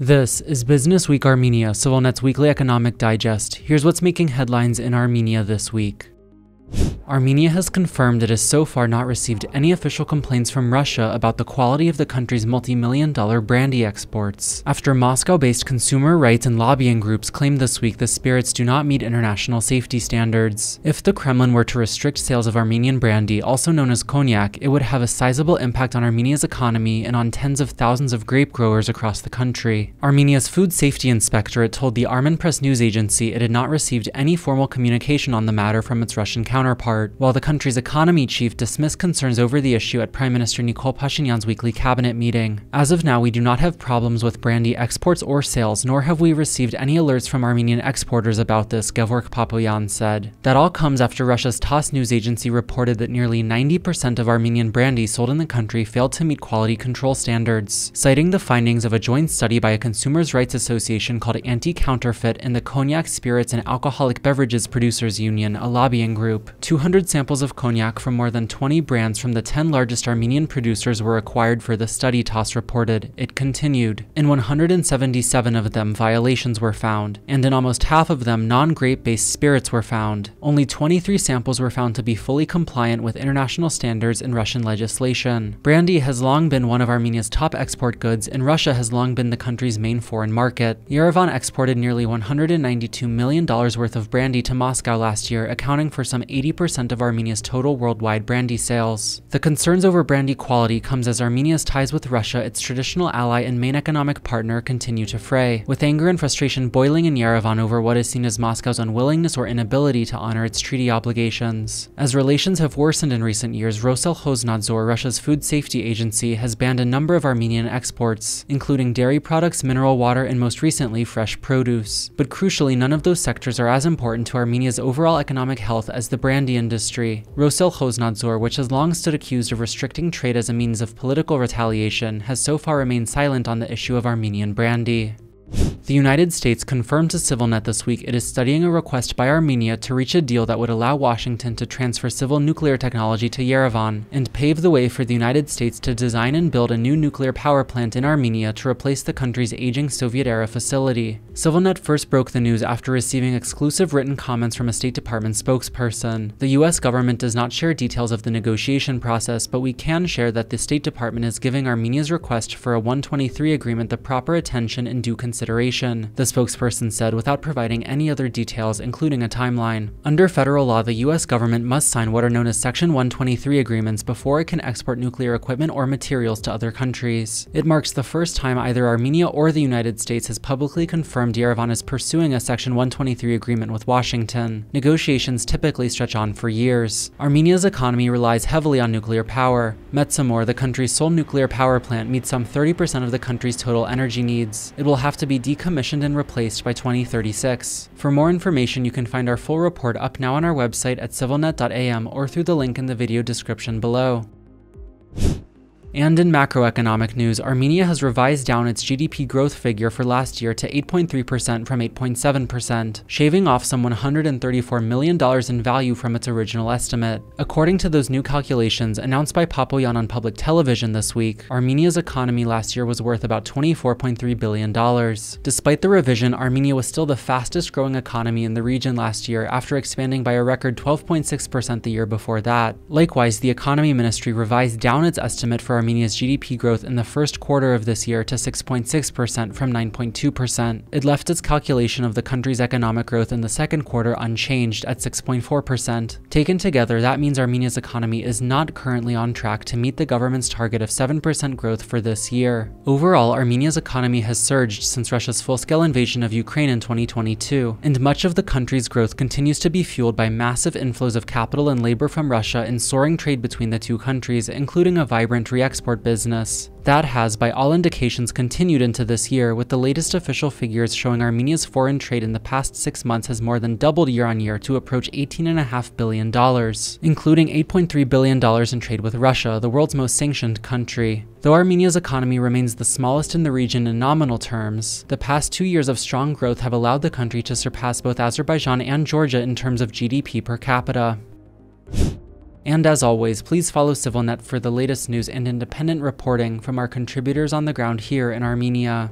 This is Business Week Armenia, CivilNet's weekly economic digest. Here's what's making headlines in Armenia this week. Armenia has confirmed it has so far not received any official complaints from Russia about the quality of the country's multi-million-dollar brandy exports, after Moscow-based consumer rights and lobbying groups claimed this week the spirits do not meet international safety standards. If the Kremlin were to restrict sales of Armenian brandy, also known as cognac, it would have a sizable impact on Armenia's economy and on tens of thousands of grape growers across the country. Armenia's Food Safety Inspectorate told the Armen Press news agency it had not received any formal communication on the matter from its Russian counterpart, while the country's economy chief dismissed concerns over the issue at Prime Minister Nikol Pashinyan's weekly cabinet meeting. As of now, we do not have problems with brandy exports or sales, nor have we received any alerts from Armenian exporters about this, Gevork Papoyan said. That all comes after Russia's TASS news agency reported that nearly 90% of Armenian brandy sold in the country failed to meet quality control standards, citing the findings of a joint study by a consumers' rights association called Anti-Counterfeit and the Cognac, Spirits, and Alcoholic Beverages Producers Union, a lobbying group. 200 samples of cognac from more than 20 brands from the 10 largest Armenian producers were acquired for the study, TASS reported. It continued. In 177 of them, violations were found, and in almost half of them, non-grape-based spirits were found. Only 23 samples were found to be fully compliant with international standards and Russian legislation. Brandy has long been one of Armenia's top export goods, and Russia has long been the country's main foreign market. Yerevan exported nearly $192 million worth of brandy to Moscow last year, accounting for some 80% of Armenia's total worldwide brandy sales. The concerns over brandy quality comes as Armenia's ties with Russia, its traditional ally and main economic partner, continue to fray, with anger and frustration boiling in Yerevan over what is seen as Moscow's unwillingness or inability to honor its treaty obligations. As relations have worsened in recent years, Roselkhoznadzor, Russia's food safety agency, has banned a number of Armenian exports, including dairy products, mineral water, and most recently, fresh produce. But crucially, none of those sectors are as important to Armenia's overall economic health as the brandy industry. Roselkhoznadzor, which has long stood accused of restricting trade as a means of political retaliation, has so far remained silent on the issue of Armenian brandy. The United States confirmed to CivilNet this week it is studying a request by Armenia to reach a deal that would allow Washington to transfer civil nuclear technology to Yerevan and pave the way for the United States to design and build a new nuclear power plant in Armenia to replace the country's aging Soviet-era facility. CivilNet first broke the news after receiving exclusive written comments from a State Department spokesperson. The U.S. government does not share details of the negotiation process, but we can share that the State Department is giving Armenia's request for a 123 agreement the proper attention and due consideration, the spokesperson said, without providing any other details, including a timeline. Under federal law, the U.S. government must sign what are known as Section 123 agreements before it can export nuclear equipment or materials to other countries. It marks the first time either Armenia or the United States has publicly confirmed Yerevan is pursuing a Section 123 agreement with Washington. Negotiations typically stretch on for years. Armenia's economy relies heavily on nuclear power. Metsamor, the country's sole nuclear power plant, meets some 30% of the country's total energy needs. It will have to be decommissioned and replaced by 2036. For more information, you can find our full report up now on our website at civilnet.am or through the link in the video description below. And in macroeconomic news, Armenia has revised down its GDP growth figure for last year to 8.3% from 8.7%, shaving off some $134 million in value from its original estimate. According to those new calculations announced by Papoyan on public television this week, Armenia's economy last year was worth about $24.3 billion. Despite the revision, Armenia was still the fastest growing economy in the region last year after expanding by a record 12.6% the year before that. Likewise, the economy ministry revised down its estimate for Armenia's GDP growth in the first quarter of this year to 6.6% from 9.2%. It left its calculation of the country's economic growth in the second quarter unchanged at 6.4%. Taken together, that means Armenia's economy is not currently on track to meet the government's target of 7% growth for this year. Overall, Armenia's economy has surged since Russia's full-scale invasion of Ukraine in 2022, and much of the country's growth continues to be fueled by massive inflows of capital and labor from Russia and soaring trade between the two countries, including a vibrant export business. That has, by all indications, continued into this year, with the latest official figures showing Armenia's foreign trade in the past 6 months has more than doubled year on year to approach $18.5 billion, including $8.3 billion in trade with Russia, the world's most sanctioned country. Though Armenia's economy remains the smallest in the region in nominal terms, the past 2 years of strong growth have allowed the country to surpass both Azerbaijan and Georgia in terms of GDP per capita. And as always, please follow CivilNet for the latest news and independent reporting from our contributors on the ground here in Armenia.